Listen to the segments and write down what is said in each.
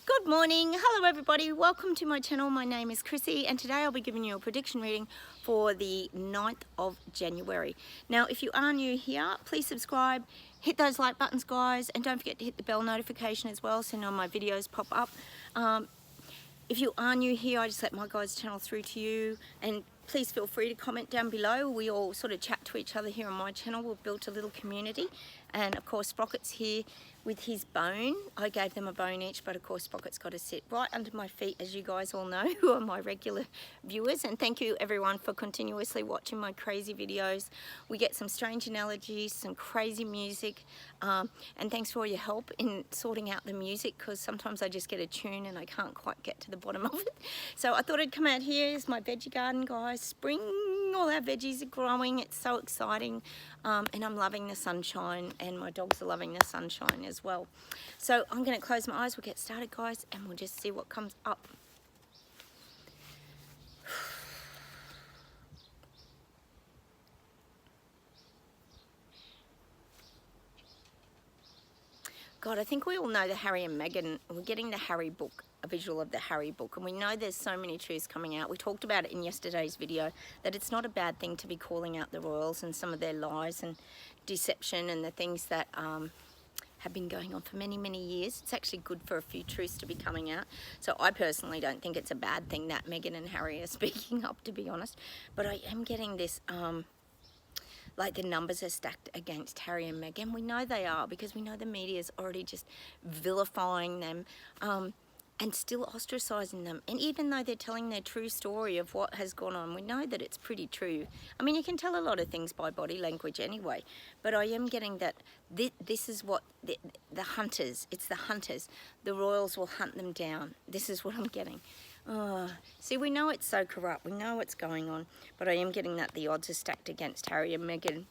Good morning, hello everybody, welcome to my channel. My name is Chrissy and today I'll be giving you a prediction reading for the 9th of January. Now if you are new here, please subscribe, hit those like buttons guys, and don't forget to hit the bell notification as well so my videos pop up. If you are new here, I just let my guys channel through to you, and please feel free to comment down below. We all sort of chat to each other here on my channel. We've built a little community, and of course Sprocket's here with his bone. I gave them a bone each, but of course Sprocket's got to sit right under my feet, as you guys all know who are my regular viewers. And thank you everyone for continuously watching my crazy videos. We get some strange analogies, some crazy music, and thanks for all your help in sorting out the music, because sometimes I just get a tune and I can't quite get to the bottom of it. So I thought I'd come out here. Here's my veggie garden guys. Spring, all our veggies are growing. It's so exciting, and I'm loving the sunshine, and my dogs are loving the sunshine as well. So I'm going to close my eyes. We'll get started guys, and we'll just see what comes up. God, I think we all know the Harry and Meghan. We're getting the Harry book, a visual of the Harry book, and we know there's so many truths coming out. We talked about it in yesterday's video, that it's not a bad thing to be calling out the royals and some of their lies and deception and the things that have been going on for many, many years. It's actually good for a few truths to be coming out. So I personally don't think it's a bad thing that Meghan and Harry are speaking up, to be honest. But I am getting this... like the numbers are stacked against Harry and Meghan. We know they are, because we know the media is already just vilifying them and still ostracising them. And even though they're telling their true story of what has gone on, we know that it's pretty true. I mean, you can tell a lot of things by body language anyway, but I am getting that this is what the hunters, it's the hunters. The royals will hunt them down. This is what I'm getting. See, we know it's so corrupt. We know what's going on, but I am getting that the odds are stacked against Harry and Meghan.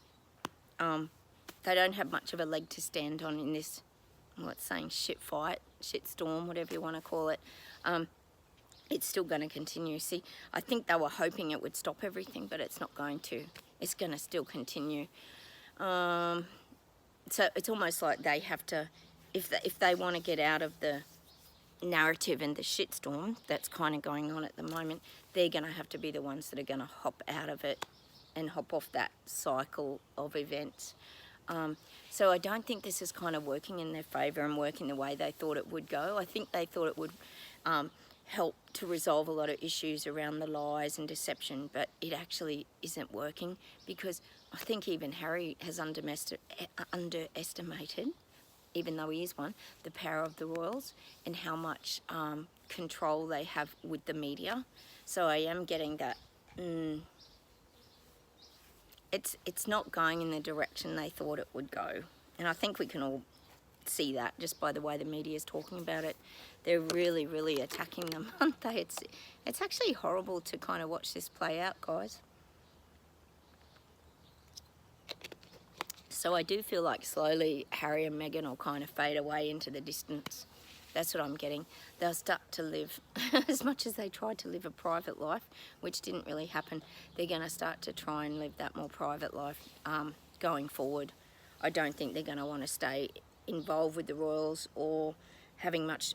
They don't have much of a leg to stand on in this, what's saying, shit fight, shit storm, whatever you want to call it. It's still going to continue. See, I think they were hoping it would stop everything, but it's not going to. It's going to still continue. So it's almost like they have to, if they want to get out of the narrative and the shitstorm that's kind of going on at the moment, they're going to have to be the ones that are going to hop out of it and hop off that cycle of events. So I don't think this is kind of working in their favour and working the way they thought it would go. I think they thought it would help to resolve a lot of issues around the lies and deception, but it actually isn't working, because I think even Harry has underestimated, even though he is one, the power of the royals and how much control they have with the media. So I am getting that it's not going in the direction they thought it would go. And I think we can all see that just by the way the media is talking about it. They're really, really attacking them, aren't they? It's actually horrible to kind of watch this play out, guys. So I do feel like slowly Harry and Meghan will kind of fade away into the distance. That's what I'm getting. They'll start to live, as much as they tried to live a private life, which didn't really happen, they're going to start to try and live that more private life going forward. I don't think they're going to want to stay involved with the royals or having much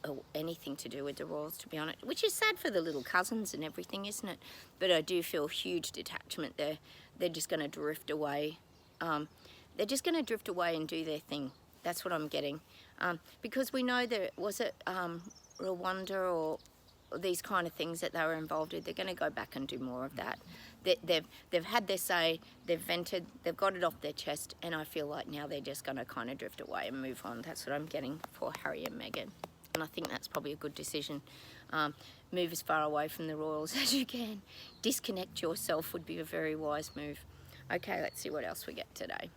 or anything to do with the royals, to be honest, which is sad for the little cousins and everything, isn't it? But I do feel huge detachment there. They're just going to drift away. They're just going to drift away and do their thing. That's what I'm getting. Because we know that, was it Rwanda or these kind of things that they were involved in, they're going to go back and do more of that. They've had their say, they've vented, they've got it off their chest, and I feel like now they're just going to kind of drift away and move on. That's what I'm getting for Harry and Meghan. And I think that's probably a good decision. Move as far away from the royals as you can. Disconnect yourself would be a very wise move. Okay, let's see what else we get today.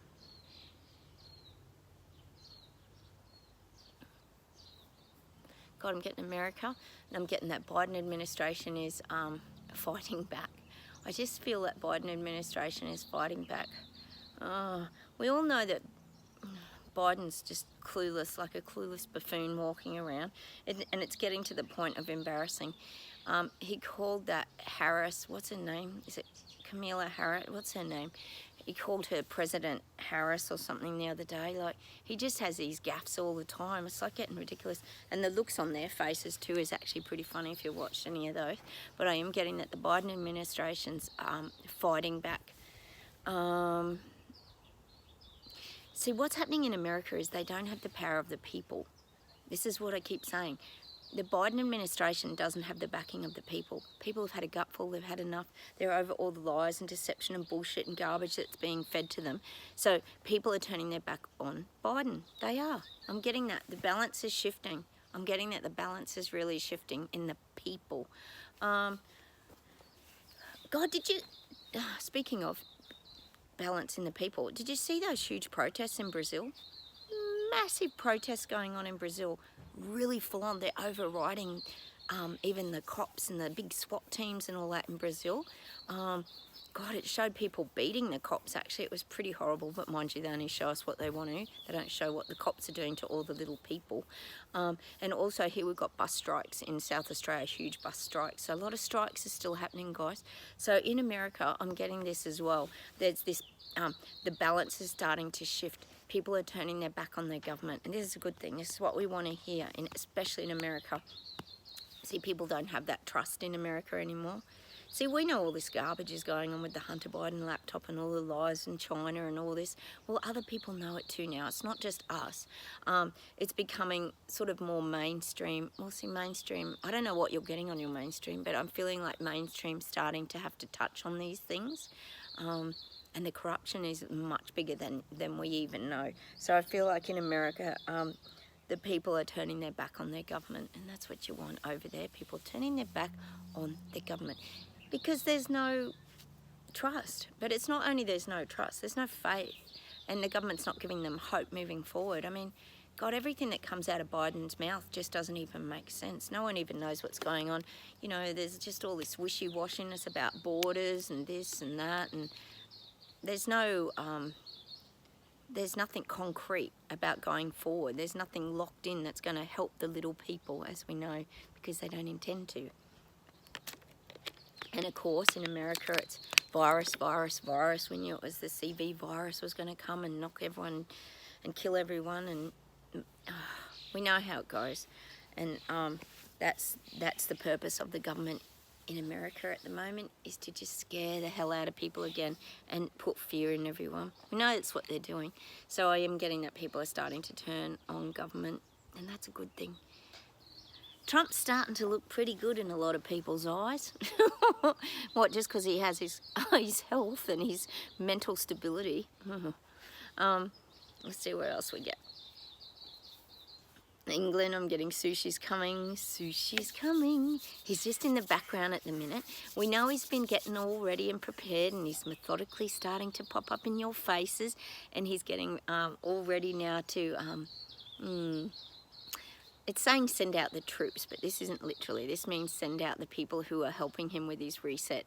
God, I'm getting America, and I'm getting that Biden administration is fighting back. I just feel that Biden administration is fighting back. We all know that Biden's just clueless, like a clueless buffoon walking around, and it's getting to the point of embarrassing. He called that Harris, what's her name? Is it Kamala Harris? What's her name? he called her President Harris or something the other day. Like, he just has these gaffes all the time. It's like getting ridiculous. And the looks on their faces too is actually pretty funny if you watched any of those. But I am getting that the Biden administration's fighting back. See, what's happening in America is they don't have the power of the people. This is what I keep saying. The Biden administration doesn't have the backing of the people. People have had a gutful, they've had enough. They're over all the lies and deception and bullshit and garbage that's being fed to them. So people are turning their back on Biden. They are. I'm getting that. The balance is shifting. I'm getting that the balance is really shifting in the people. God, did you... speaking of balance in the people, did you see those huge protests in Brazil? Massive protests going on in Brazil. Really full on. They're overriding even the cops and the big SWAT teams and all that in Brazil. God, it showed people beating the cops. Actually, it was pretty horrible, but mind you, they only show us what they want to. They don't show what the cops are doing to all the little people. And also here we've got bus strikes in South Australia, huge bus strikes. So a lot of strikes are still happening, guys. So in America, I'm getting this as well. There's this, the balance is starting to shift. People are turning their back on their government, and this is a good thing. This is what we want to hear, especially in America. See, people don't have that trust in America anymore. See, we know all this garbage is going on with the Hunter Biden laptop and all the lies in China and all this. Well, other people know it too now. It's not just us. It's becoming sort of more mainstream. Well, see, mainstream, I don't know what you're getting on your mainstream, but I'm feeling like mainstream's starting to have to touch on these things. And the corruption is much bigger than we even know. So I feel like in America, the people are turning their back on their government, and that's what you want over there, people turning their back on their government. Because there's no trust. But it's not only there's no trust, there's no faith. And the government's not giving them hope moving forward. I mean, God, everything that comes out of Biden's mouth just doesn't even make sense. No one even knows what's going on. You know, there's just all this wishy-washiness about borders and this and that, and there's nothing concrete about going forward. There's nothing locked in that's going to help the little people, as we know, because they don't intend to. And of course, in America, it's virus, virus, virus. We knew it was the CV virus was going to come and knock everyone and kill everyone, and we know how it goes. And that's the purpose of the government in America at the moment, is to just scare the hell out of people again and put fear in everyone. We know that's what they're doing. So I am getting that people are starting to turn on government, and that's a good thing. Trump's starting to look pretty good in a lot of people's eyes. What, just because he has his health and his mental stability. Let's see what else we get. England, I'm getting sushi's coming. Sushi's coming. He's just in the background at the minute. We know he's been getting all ready and prepared, and he's methodically starting to pop up in your faces, and he's getting all ready now to... It's saying send out the troops, but this isn't literally. This means send out the people who are helping him with his reset.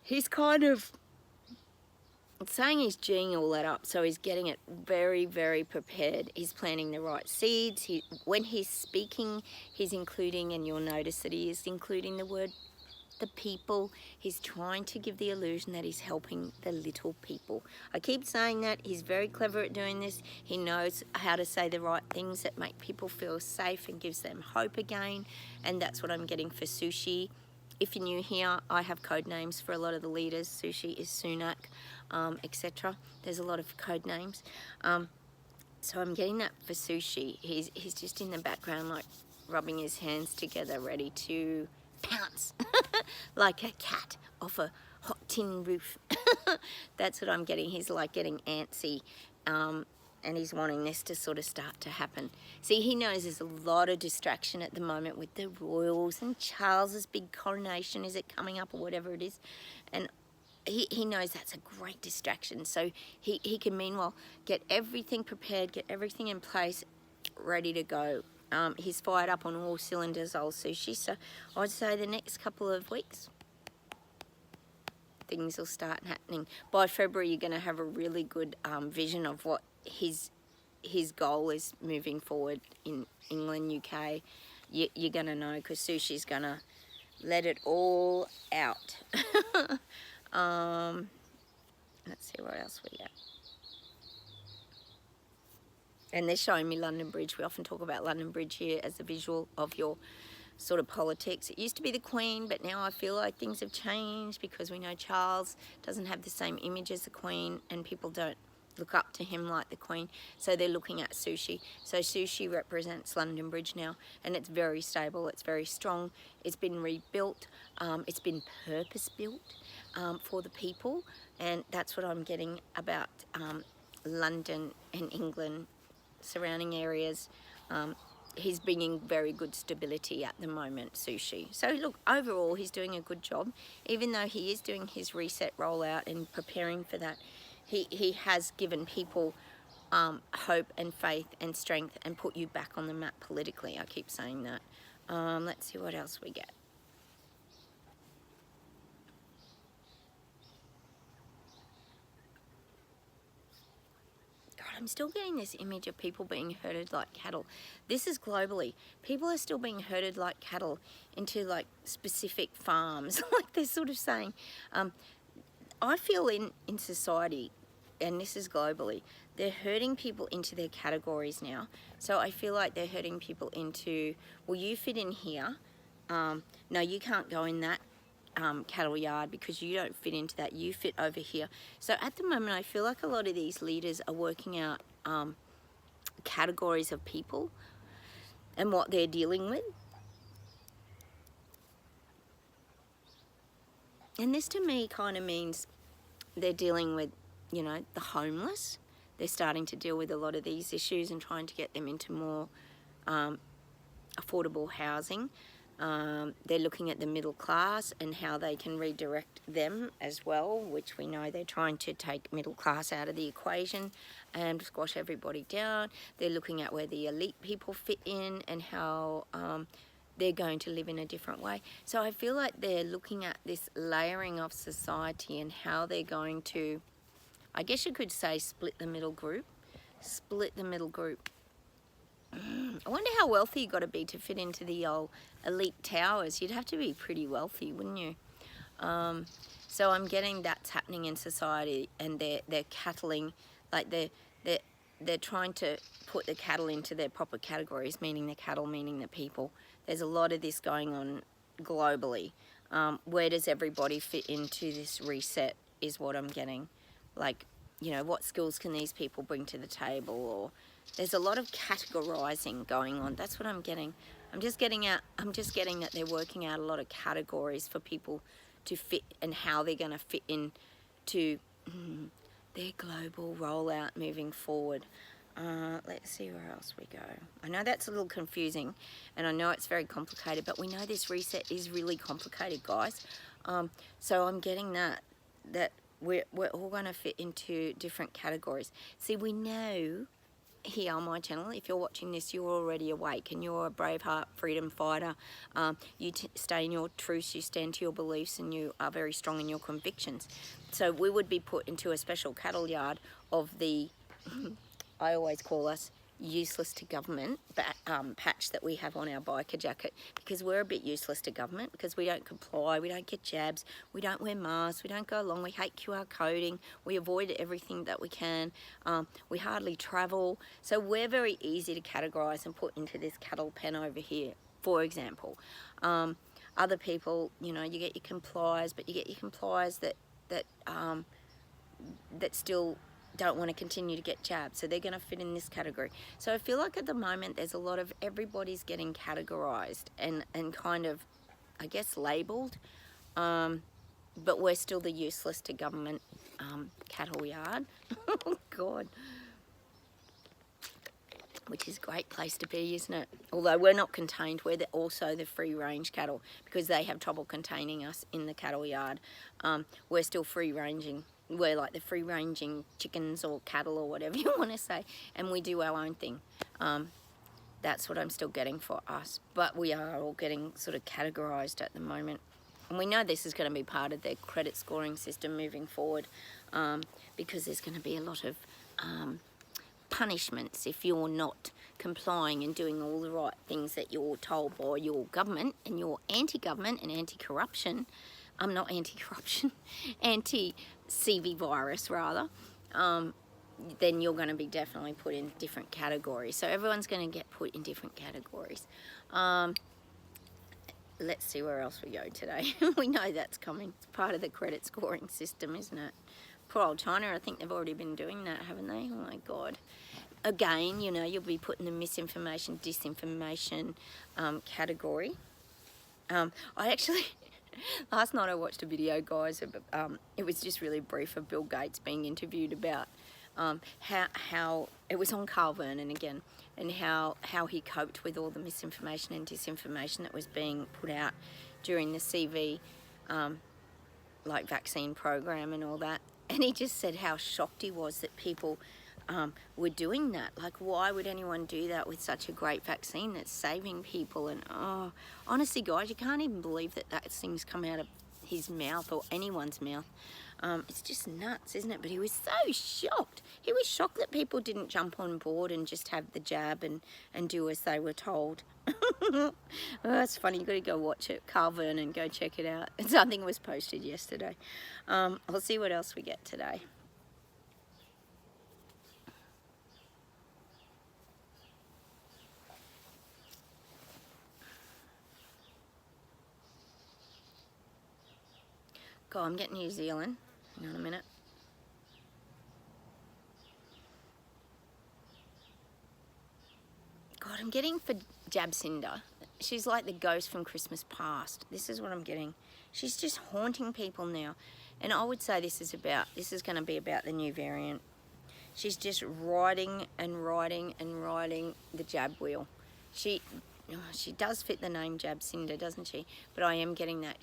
He's kind of... It's saying he's geeing all that up, so he's getting it very, very prepared. He's planting the right seeds. When he's speaking, he's including, and you'll notice that he is including the word the people. He's trying to give the illusion that he's helping the little people. I keep saying that. He's very clever at doing this. He knows how to say the right things that make people feel safe and gives them hope again, and that's what I'm getting for Sushi. If you're new here, I have code names for a lot of the leaders. Sushi is Sunak, etc. There's a lot of code names. So I'm getting that for Sushi. He's just in the background, like rubbing his hands together, ready to pounce like a cat off a hot tin roof. That's what I'm getting. He's like getting antsy, and he's wanting this to sort of start to happen. See, he knows there's a lot of distraction at the moment with the royals and Charles's big coronation. Is it coming up or whatever it is? And he knows that's a great distraction. So he can meanwhile get everything prepared, get everything in place, ready to go. He's fired up on all cylinders, old Sushi. So I'd say the next couple of weeks, things will start happening. By February, you're going to have a really good vision of what his goal is moving forward in England, UK. You're going to know, because Sushi's going to let it all out. Let's see what else we get. And they're showing me London Bridge. We often talk about London Bridge here as a visual of your sort of politics. It used to be the Queen, but now I feel like things have changed because we know Charles doesn't have the same image as the Queen, and people don't look up to him like the Queen. So they're looking at sushi. So sushi represents London Bridge now, and it's very stable, it's very strong, it's been rebuilt, it's been purpose-built for the people, and that's what I'm getting about London and England, surrounding areas. He's bringing very good stability at the moment, sushi. So look, overall he's doing a good job. Even though he is doing his reset rollout and preparing for that, he has given people hope and faith and strength and put you back on the map politically. I keep saying that. Let's see what else we get. I'm still getting this image of people being herded like cattle. This is globally. People are still being herded like cattle into like specific farms. Like they're sort of saying, I feel in society, and this is globally, they're herding people into their categories now. So I feel like they're herding people into, well, you fit in here. No, you can't go in that cattle yard because you don't fit into that, you fit over here. So at the moment I feel like a lot of these leaders are working out categories of people and what they're dealing with. And this to me kind of means they're dealing with, you know, the homeless. They're starting to deal with a lot of these issues and trying to get them into more affordable housing. They're looking at the middle class and how they can redirect them as well, which we know they're trying to take middle class out of the equation and squash everybody down. They're looking at where the elite people fit in and how they're going to live in a different way. So I feel like they're looking at this layering of society and how they're going to, I guess you could say, split the middle group. Split the middle group. I wonder how wealthy you got to be to fit into the old elite towers. You'd have to be pretty wealthy, wouldn't you? So I'm getting that's happening in society, and they're cattling, like they're trying to put the cattle into their proper categories, meaning the cattle, meaning the people. There's a lot of this going on globally. Where does everybody fit into this reset is what I'm getting. Like, you know, what skills can these people bring to the table? Or there's a lot of categorizing going on. That's what I'm getting. I'm just getting that they're working out a lot of categories for people to fit and how they're going to fit into their global rollout moving forward. Let's see where else we go. I know that's a little confusing and I know it's very complicated, but we know this reset is really complicated, guys. So I'm getting that we're all going to fit into different categories. See, we know here on my channel, if you're watching this, you're already awake and you're a braveheart freedom fighter. You stay in your truths, you stand to your beliefs, and you are very strong in your convictions. So we would be put into a special cattle yard of the I always call us useless to government patch that we have on our biker jacket, because we're a bit useless to government because we don't comply, we don't get jabs, we don't wear masks, we don't go along, we hate QR coding, we avoid everything that we can, we hardly travel. So we're very easy to categorize and put into this cattle pen over here, for example. Other people, you know, you get your compliers, but you get your compliers that still don't want to continue to get jabbed, so they're going to fit in this category. So I feel like at the moment there's a lot of everybody's getting categorized and kind of, I guess, labeled, but we're still the useless to government cattle yard. Oh God, which is a great place to be, isn't it? Although we're not contained, we're also the free range cattle, because they have trouble containing us in the cattle yard. We're still free ranging. We're like the free ranging chickens or cattle or whatever you want to say, and we do our own thing. That's what I'm still getting for us, but we are all getting sort of categorized at the moment, and we know this is going to be part of their credit scoring system moving forward, because there's going to be a lot of punishments if you're not complying and doing all the right things that you're told by your government, and your anti-government and anti-corruption not anti-corruption, anti-CV virus rather, then you're going to be definitely put in different categories. So everyone's going to get put in different categories. Let's see where else we go today. We know that's coming. It's part of the credit scoring system, isn't it? Poor old China, I think they've already been doing that, haven't they? Oh my God. Again, you know, you'll be put in the misinformation, disinformation category. I actually, last night I watched a video, guys, it was just really brief, of Bill Gates being interviewed about how it was on Carl Vernon again, and how he coped with all the misinformation and disinformation that was being put out during the CV like vaccine program and all that. And he just said how shocked he was that people were doing that. Like, why would anyone do that with such a great vaccine that's saving people? And oh, honestly, guys, you can't even believe that thing's come out of his mouth or anyone's mouth. It's just nuts, isn't it? But he was so shocked. He was shocked that people didn't jump on board and just have the jab and do as they were told. Oh, that's funny. You've got to go watch it. Carl Vernon, go check it out. Something was posted yesterday. I'll see what else we get today. God, I'm getting New Zealand. Hang on a minute. God, I'm getting for Jabcinda. She's like the ghost from Christmas past. This is what I'm getting. She's just haunting people now. And I would say this is going to be about the new variant. She's just riding and riding and riding the jab wheel. She does fit the name Jabcinda, doesn't she? But I am getting that.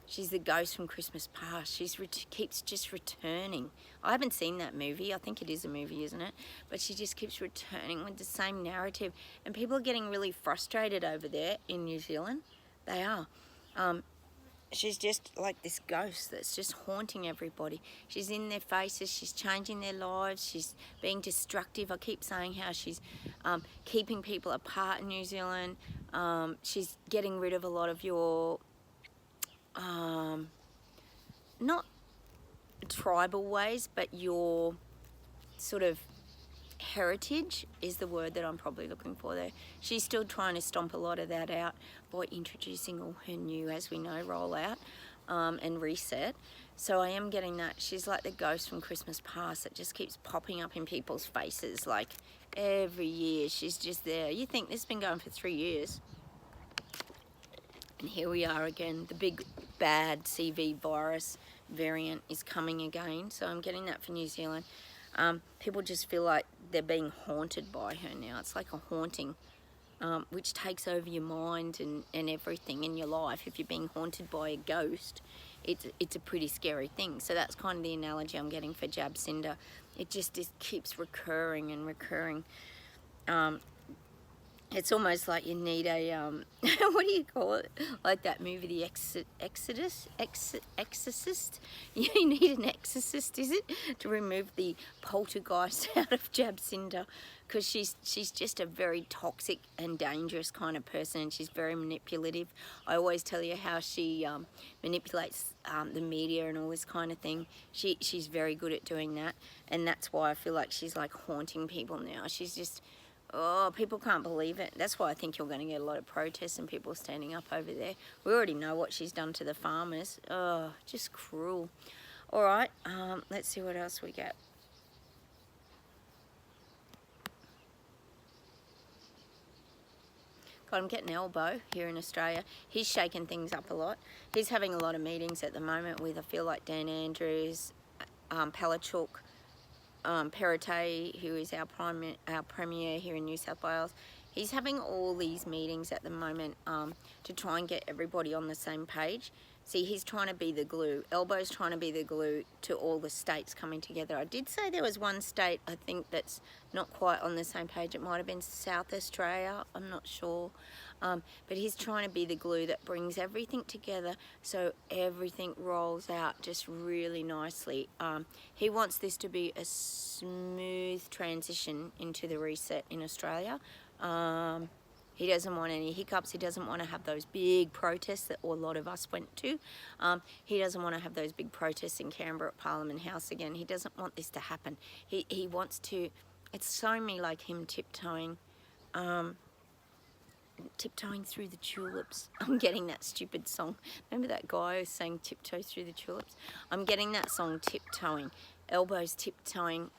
She's the ghost from Christmas past. She keeps just returning. I haven't seen that movie. I think it is a movie, isn't it? But she just keeps returning with the same narrative. And people are getting really frustrated over there in New Zealand. They are. She's just like this ghost that's just haunting everybody. She's in their faces. She's changing their lives. She's being destructive. I keep saying how she's keeping people apart in New Zealand. She's getting rid of a lot of your... not tribal ways, but your sort of heritage is the word that I'm probably looking for there. She's still trying to stomp a lot of that out by introducing all her new, as we know, rollout and reset. So I am getting that. She's like the ghost from Christmas past that just keeps popping up in people's faces like every year. She's just there. You think this has been going for 3 years. And here we are again. The big bad CV virus variant is coming again. So I'm getting that for New Zealand. People just feel like they're being haunted by her now. It's like a haunting, which takes over your mind and everything in your life. If you're being haunted by a ghost, it's a pretty scary thing. So that's kind of the analogy I'm getting for Jabcinda. It just keeps recurring and recurring. It's almost like you need a, what do you call it? Like that movie, The Exorcist? You need an exorcist, is it? To remove the poltergeist out of Jabcinda. Because she's just a very toxic and dangerous kind of person, and she's very manipulative. I always tell you how she manipulates the media and all this kind of thing. She's very good at doing that, and that's why I feel like she's like haunting people now. She's just... oh, people can't believe it. That's why I think you're going to get a lot of protests and people standing up over there. We already know what she's done to the farmers. Oh, just cruel. All right, let's see what else we get. God, I'm getting Elbow here in Australia. He's shaking things up a lot. He's having a lot of meetings at the moment with, I feel like, Dan Andrews, Palachuk, Perrottet, who is our Premier here in New South Wales. He's having all these meetings at the moment to try and get everybody on the same page. See, he's trying to be the glue. Elbow's trying to be the glue to all the states coming together. I did say there was one state, I think, that's not quite on the same page. It might have been South Australia. I'm not sure. But he's trying to be the glue that brings everything together so everything rolls out just really nicely. He wants this to be a smooth transition into the reset in Australia. He doesn't want any hiccups. He doesn't want to have those big protests that a lot of us went to. He doesn't want to have those big protests in Canberra at Parliament House again. He doesn't want this to happen. He wants to, it's so me like him tiptoeing through the tulips. I'm getting that stupid song. Remember that guy who sang Tiptoe Through the Tulips? I'm getting that song, tiptoeing. Elbows tiptoeing.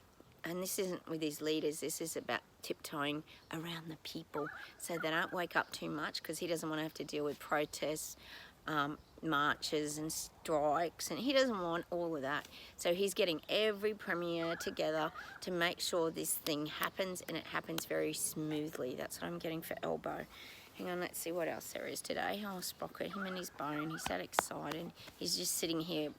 And this isn't with his leaders, this is about tiptoeing around the people so they don't wake up too much, because he doesn't want to have to deal with protests, marches and strikes, and he doesn't want all of that. So he's getting every premier together to make sure this thing happens, and it happens very smoothly. That's what I'm getting for Elbow. Hang on, let's see what else there is today. Oh, Sprocket, him and his bone, he's that excited. He's just sitting here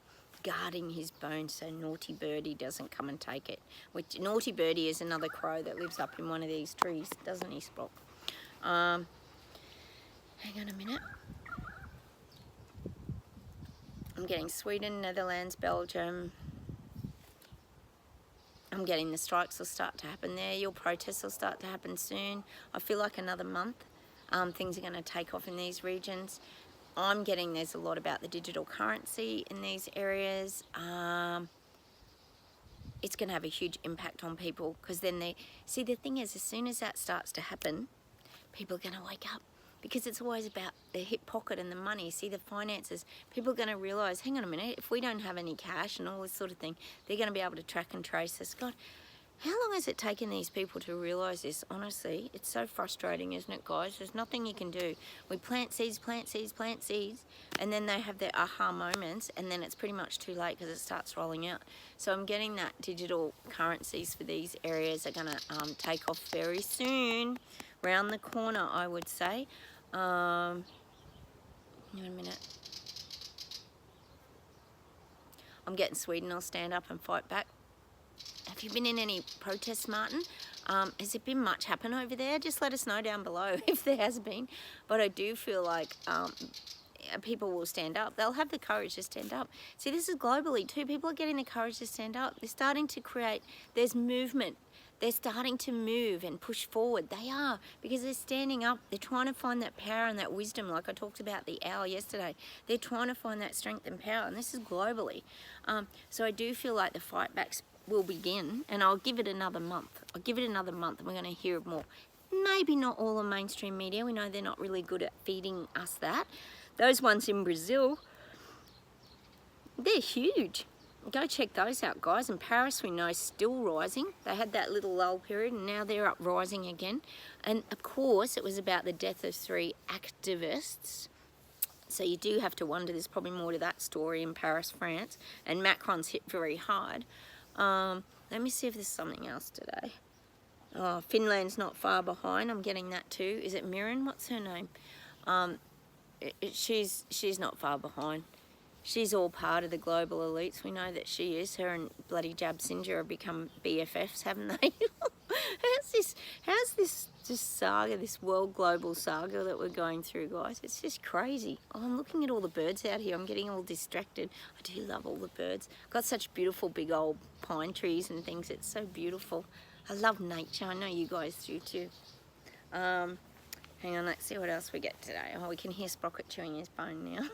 guarding his bone so Naughty Birdie doesn't come and take it. Which Naughty Birdie is another crow that lives up in one of these trees, doesn't he, Sprock? Hang on a minute. I'm getting Sweden, Netherlands, Belgium. I'm getting the strikes will start to happen there. Your protests will start to happen soon. I feel like another month things are going to take off in these regions. I'm getting there's a lot about the digital currency in these areas. It's going to have a huge impact on people, because then they see, the thing is, as soon as that starts to happen, people are going to wake up, because it's always about the hip pocket and the money. See, the finances, people are going to realise, hang on a minute, if we don't have any cash and all this sort of thing, they're going to be able to track and trace us. God, how long has it taken these people to realise this? Honestly, it's so frustrating, isn't it, guys? There's nothing you can do. We plant seeds, and then they have their aha moments, and then it's pretty much too late because it starts rolling out. So I'm getting that digital currencies for these areas are going to take off very soon, round the corner, I would say. Hang on a minute. I'm getting Sweden will stand up and fight back. Have you been in any protests, Martin? Has there been much happen over there? Just let us know down below if there has been. But I do feel like people will stand up. They'll have the courage to stand up. See, this is globally too. People are getting the courage to stand up. They're starting to create, there's movement. They're starting to move and push forward. They are, because they're standing up. They're trying to find that power and that wisdom, like I talked about the owl yesterday. They're trying to find that strength and power, and this is globally. So I do feel like the fight backs will begin, and I'll give it another month. I'll give it another month, and we're going to hear more. Maybe not all the mainstream media. We know they're not really good at feeding us that. Those ones in Brazil, they're huge. Go check those out, guys. In Paris, we know, still rising. They had that little lull period, and now they're up rising again. And of course, it was about the death of 3 activists. So you do have to wonder, there's probably more to that story in Paris, France. And Macron's hit very hard. Let me see if there's something else today. Oh, Finland's not far behind. I'm getting that too. Is it Mirren? What's her name? She's not far behind. She's all part of the global elites. We know that she is. Her and bloody Jabsinja have become BFFs, haven't they? How's this saga, this world global saga that we're going through, guys? It's just crazy. Oh, I'm looking at all the birds out here. I'm getting all distracted. I do love all the birds. I've got such beautiful big old pine trees and things. It's so beautiful. I love nature. I know you guys do too. Hang on, let's see what else we get today. Oh, we can hear Sprocket chewing his bone now.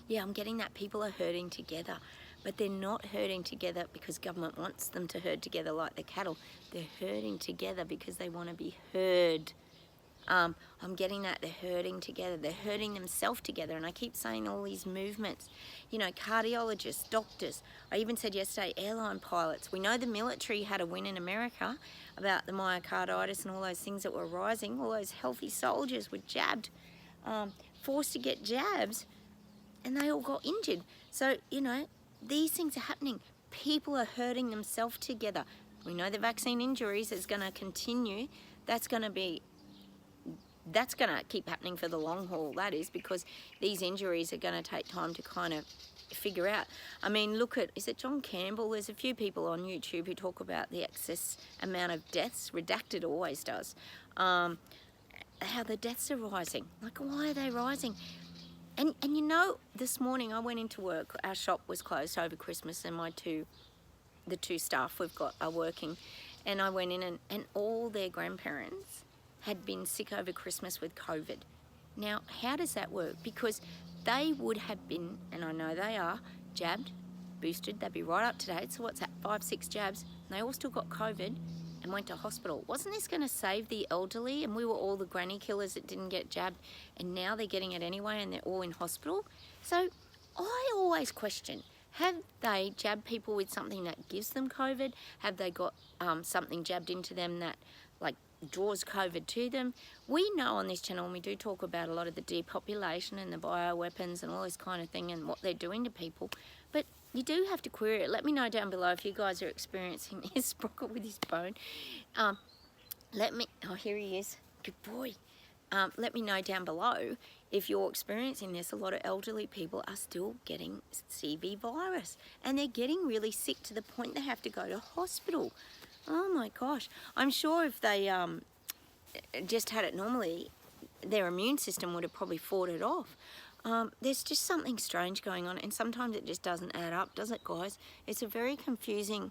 Yeah, I'm getting that people are herding together, but they're not herding together because government wants them to herd together like the cattle. They're herding together because they want to be heard. I'm getting that they're herding together. They're herding themselves together, and I keep saying all these movements. You know, cardiologists, doctors. I even said yesterday, airline pilots. We know the military had a win in America about the myocarditis and all those things that were rising. All those healthy soldiers were jabbed, forced to get jabs, and they all got injured. So, you know, these things are happening. People are herding themselves together. We know the vaccine injuries is going to continue. That's going to keep happening for the long haul, that is, because these injuries are going to take time to kind of figure out. I mean, look at, is it John Campbell? There's a few people on YouTube who talk about the excess amount of deaths. Redacted always does. How the deaths are rising. Like, why are they rising? And you know, this morning I went into work. Our shop was closed over Christmas, and the two staff we've got are working. and I went in and all their grandparents had been sick over Christmas with COVID. Now, how does that work? Because they would have been, and I know they are, jabbed, boosted, they'd be right up to date. So what's that, 5, 6 jabs? And they all still got COVID and went to hospital. Wasn't this going to save the elderly? And we were all the granny killers that didn't get jabbed, and now they're getting it anyway and they're all in hospital. So I always question, have they jabbed people with something that gives them COVID? Have they got something jabbed into them that like draws COVID to them? We know on this channel, and we do talk about a lot of the depopulation and the bioweapons and all this kind of thing and what they're doing to people, but you do have to query it. Let me know down below if you guys are experiencing this. Sprocket with his bone. Oh, here he is. Good boy. Let me know down below if you're experiencing this. A lot of elderly people are still getting CV virus, and they're getting really sick to the point they have to go to hospital. Oh my gosh. I'm sure if they just had it normally, their immune system would have probably fought it off. There's just something strange going on, and sometimes it just doesn't add up, does it, guys? It's a very confusing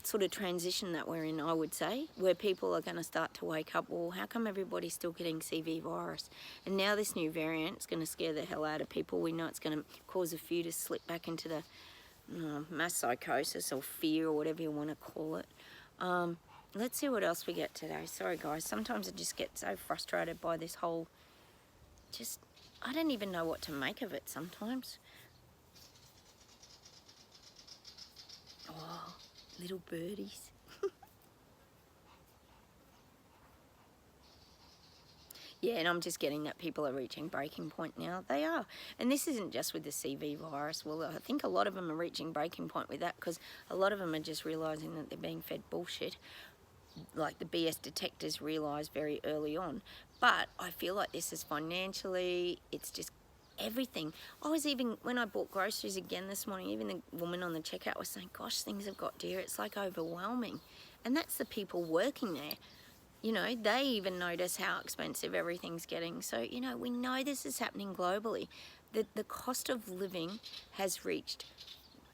sort of transition that we're in, I would say, where people are going to start to wake up. Well, how come everybody's still getting CV virus? And now this new variant is going to scare the hell out of people. We know it's going to cause a few to slip back into the mass psychosis or fear or whatever you want to call it. Let's see what else we get today. Sorry, guys. Sometimes I just get so frustrated by this whole... I don't even know what to make of it sometimes. Oh, little birdies. Yeah, and I'm just getting that people are reaching breaking point now. They are. And this isn't just with the CV virus. Well, I think a lot of them are reaching breaking point with that, because a lot of them are just realising that they're being fed bullshit. Like the BS detectors realised very early on. But I feel like this is financially, it's just everything. I was even, when I bought groceries again this morning, even the woman on the checkout was saying, gosh, things have got dear. It's like overwhelming. And that's the people working there. You know, they even notice how expensive everything's getting. So, you know, we know this is happening globally. The cost of living has reached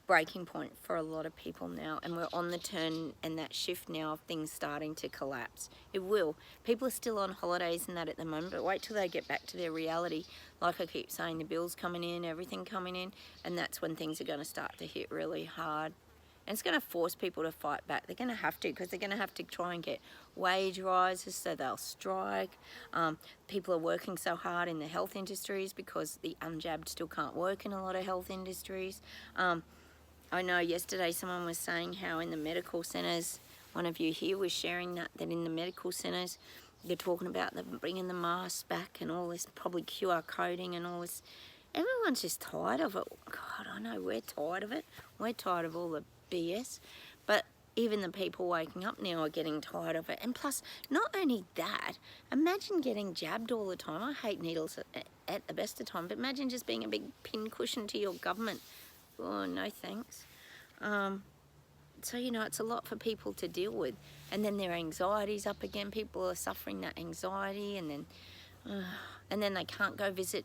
breaking point for a lot of people now, and we're on the turn and that shift now of things starting to collapse. It will. People are still on holidays and that at the moment, but wait till they get back to their reality. Like I keep saying, the bills coming in, everything coming in, and that's when things are going to start to hit really hard. And it's going to force people to fight back. They're going to have to, because they're going to have to try and get wage rises, so they'll strike. People are working so hard in the health industries because the unjabbed still can't work in a lot of health industries. I know yesterday someone was saying how in the medical centres, one of you here was sharing that in the medical centres, they're talking about them bringing the masks back and all this, probably QR coding and all this. Everyone's just tired of it. God, I know we're tired of it. We're tired of all the BS. But even the people waking up now are getting tired of it. And plus, not only that, imagine getting jabbed all the time. I hate needles at the best of time, but imagine just being a big pincushion to your government. Oh, no thanks. So, you know, it's a lot for people to deal with. And then their anxiety's up again. People are suffering that anxiety, and then they can't go visit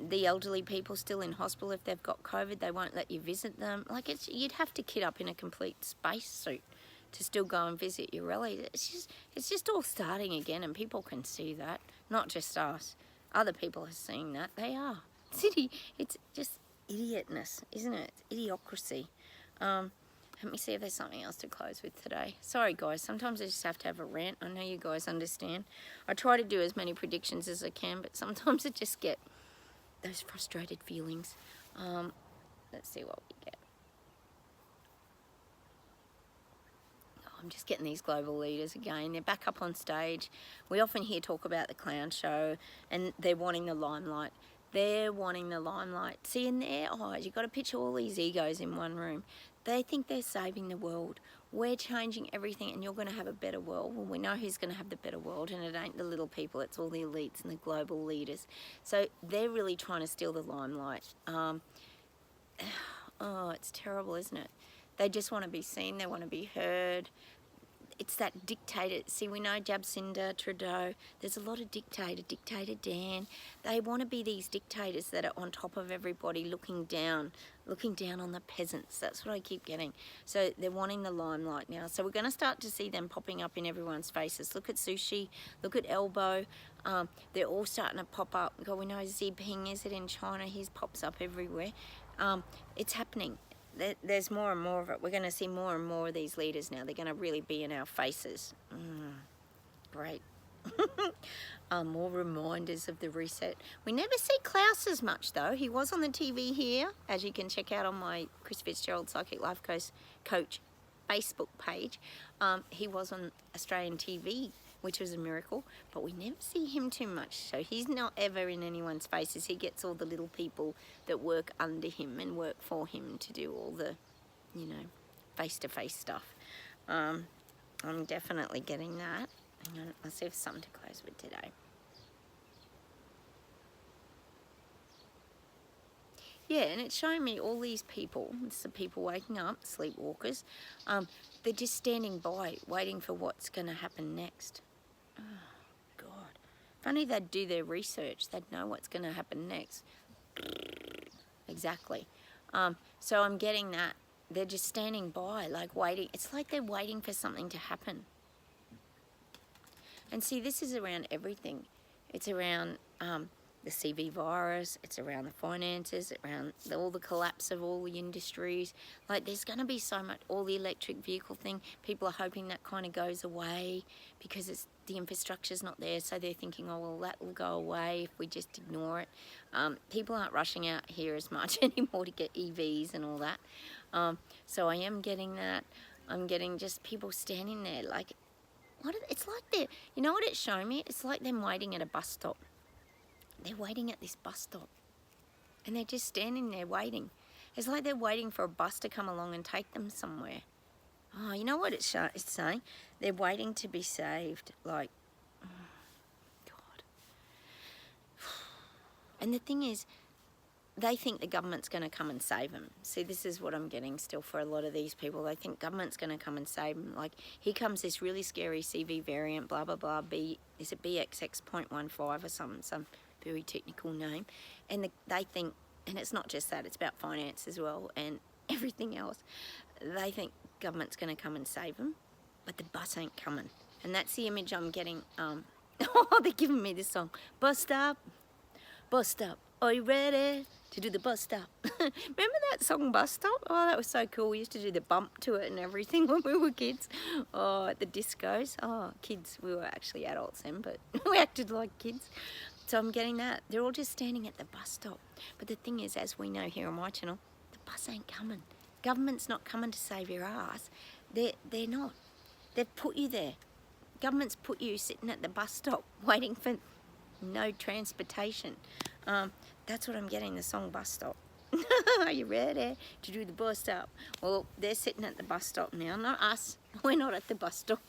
the elderly people still in hospital. If they've got COVID, they won't let you visit them. Like, you'd have to kit up in a complete spacesuit to still go and visit your relatives. It's just all starting again, and people can see that. Not just us. Other people are seeing that. They are. It's just idiotness, isn't it? It's idiocracy. Let me see if there's something else to close with today. Sorry, guys. Sometimes I just have to have a rant. I know you guys understand. I try to do as many predictions as I can, but sometimes I just get those frustrated feelings. Let's see what we get. Oh, I'm just getting these global leaders again. They're back up on stage. We often hear talk about the clown show, and they're wanting the limelight. They're wanting the limelight. See, in their eyes, you've got to picture all these egos in one room. They think they're saving the world. We're changing everything, and you're going to have a better world. Well, we know who's going to have the better world, and it ain't the little people. It's all the elites and the global leaders. So they're really trying to steal the limelight. Oh, it's terrible, isn't it? They just want to be seen. They want to be heard. It's that dictator. See, we know Jacinda, Trudeau. There's a lot of dictator Dan. They want to be these dictators that are on top of everybody, looking down looking down on the peasants. That's what I keep getting. So they're wanting the limelight now. So we're going to start to see them popping up in everyone's faces. Look at Sushi, look at Elbow. They're all starting to pop up. God, we know Ziping, is it in China? He pops up everywhere. It's happening. There's more and more of it. We're going to see more and more of these leaders now. They're going to really be in our faces. Great. More reminders of the reset. We never see Klaus as much though. He was on the TV here, as you can check out on my Chrissy Fitzgerald Psychic Life Coach Facebook page. He was on Australian TV, which was a miracle, but we never see him too much. So he's not ever in anyone's faces. He gets all the little people that work under him and work for him to do all the, you know, face-to-face stuff. I'm definitely getting that. Hang on, let's see if something to close with today. Yeah, and it's showing me all these people, it's the people waking up, sleepwalkers, they're just standing by, waiting for what's going to happen next. Oh, God. If only they'd do their research, they'd know what's going to happen next. Exactly. So I'm getting that. They're just standing by, like waiting. It's like they're waiting for something to happen. And see, this is around everything. It's around the CV virus, it's around the finances, around all the collapse of all the industries. Like, there's going to be so much, all the electric vehicle thing. People are hoping that kind of goes away because the infrastructure's not there, so they're thinking, oh, well, that will go away if we just ignore it. People aren't rushing out here as much anymore to get EVs and all that. So I am getting that. I'm getting just people standing there like, it's like they're, you know what it's showing me? It's like them waiting at a bus stop. They're waiting at this bus stop. And they're just standing there waiting. It's like they're waiting for a bus to come along and take them somewhere. Oh, you know what it's saying? They're waiting to be saved. Like, oh, God. And the thing is, they think the government's going to come and save them. See, this is what I'm getting still for a lot of these people. They think government's going to come and save them. Like, here comes this really scary CV variant, blah, blah, blah, is it BXX.15 or some very technical name? And they think, and it's not just that, it's about finance as well and everything else. They think government's going to come and save them, but the bus ain't coming. And that's the image I'm getting. Oh, they're giving me this song. Bus stop, are you ready to do the bus stop? Remember that song, Bus Stop? Oh, that was so cool. We used to do the bump to it and everything when we were kids. Oh, at the discos. Oh, kids. We were actually adults then, but we acted like kids. So I'm getting that. They're all just standing at the bus stop. But the thing is, as we know here on my channel, the bus ain't coming. Government's not coming to save your ass. They're not. They've put you there. Government's put you sitting at the bus stop waiting for no transportation. That's what I'm getting, the song Bus Stop. Are you ready to do the bus stop? Well, they're sitting at the bus stop now, not us. We're not at the bus stop.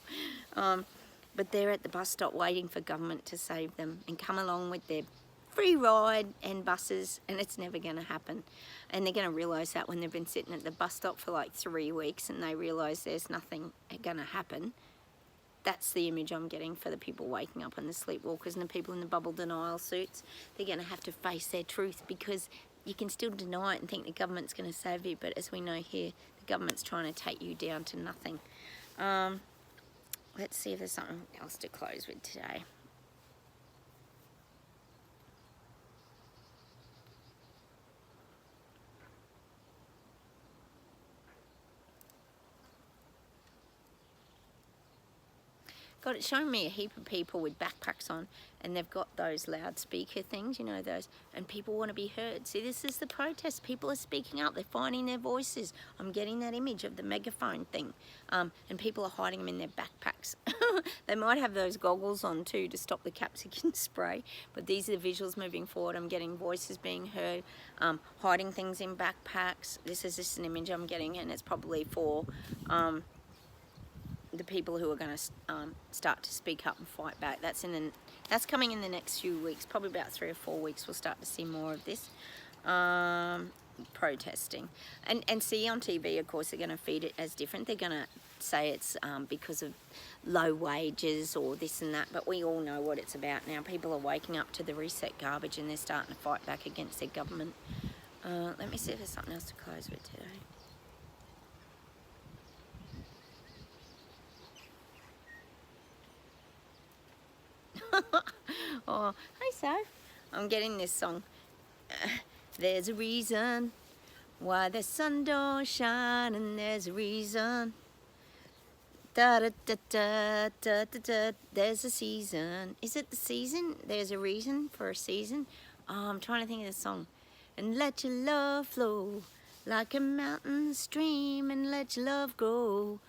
But they're at the bus stop waiting for government to save them and come along with their free ride and buses, and it's never going to happen. And they're going to realise that when they've been sitting at the bus stop for like 3 weeks and they realise there's nothing going to happen. That's the image I'm getting for the people waking up and the sleepwalkers and the people in the bubble denial suits. They're going to have to face their truth, because you can still deny it and think the government's going to save you, but as we know here, the government's trying to take you down to nothing. Let's see if there's something else to close with today. God, it's showing me a heap of people with backpacks on, and they've got those loudspeaker things, you know, those, and people want to be heard. See, this is the protest. People are speaking up. They're finding their voices. I'm getting that image of the megaphone thing, and people are hiding them in their backpacks. They might have those goggles on too to stop the capsicum spray, but these are the visuals moving forward. I'm getting voices being heard, hiding things in backpacks. This is just an image I'm getting, and it's probably for the people who are going to start to speak up and fight back. That's coming in the next few weeks, probably about 3 or 4 weeks. We'll start to see more of this protesting, and see on TV, of course, they're going to feed it as different. They're going to say it's because of low wages or this and that, but we all know what it's about now. People are waking up to the reset garbage and they're starting to fight back against their government. Let me see if there's something else to close with today. Oh, hey, so I'm getting this song. There's a reason why the sun don't shine, and there's a reason. Da da da da da da da. There's a season. Is it the season? There's a reason for a season. Oh, I'm trying to think of the song. And let your love flow like a mountain stream, and let your love grow.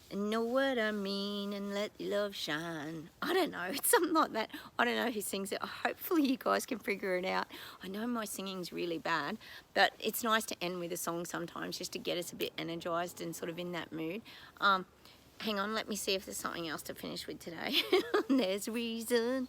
And know what I mean, and let your love shine. I don't know, it's something like that. I don't know who sings it. Hopefully you guys can figure it out. I know my singing's really bad, but it's nice to end with a song sometimes just to get us a bit energized and sort of in that mood. Hang on, let me see if there's something else to finish with today. There's a reason.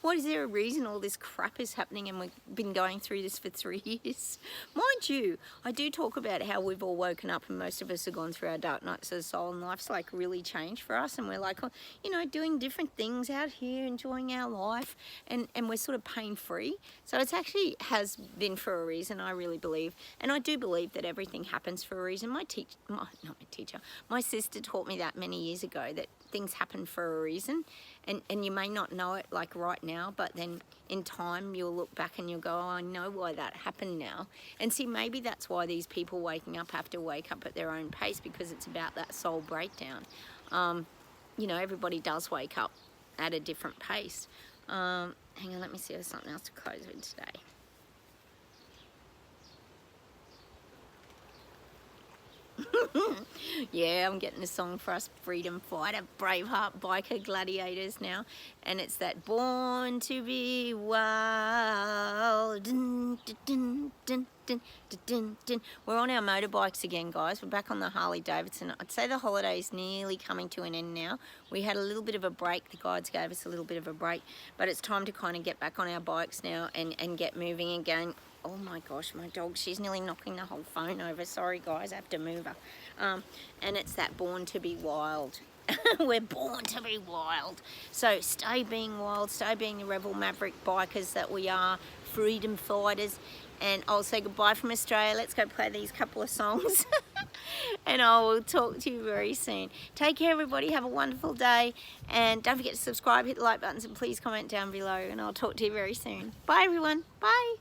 What, is there a reason all this crap is happening and we've been going through this for 3 years? Mind you, I do talk about how we've all woken up and most of us have gone through our dark nights of the soul, and life's like really changed for us, and we're like, you know, doing different things out here, enjoying our life, and we're sort of pain-free. So it's actually has been for a reason, I really believe. And I do believe that everything happens for a reason. My sister taught me that many years ago, that things happen for a reason, and you may not know it like right now, but then in time you'll look back and you'll go, oh, I know why that happened now. And see, maybe that's why these people waking up have to wake up at their own pace, because it's about that soul breakdown. You know, everybody does wake up at a different pace. Hang on, let me see if there's something else to close with today. Yeah, I'm getting a song for us freedom fighter, braveheart biker gladiators now, and it's that born to be wild. Dun, dun, dun, dun, dun, dun, dun. We're on our motorbikes again, guys. We're back on the Harley Davidson. I'd say the holiday's nearly coming to an end now. We had a little bit of a break. The guides gave us a little bit of a break, but it's time to kind of get back on our bikes now and get moving again. Oh my gosh, my dog, she's nearly knocking the whole phone over. Sorry guys, I have to move her. And it's that born to be wild. We're born to be wild. So stay being wild, stay being the rebel maverick bikers that we are, freedom fighters. And I'll say goodbye from Australia. Let's go play these couple of songs. And I will talk to you very soon. Take care, everybody. Have a wonderful day. And don't forget to subscribe, hit the like buttons, and please comment down below. And I'll talk to you very soon. Bye, everyone. Bye.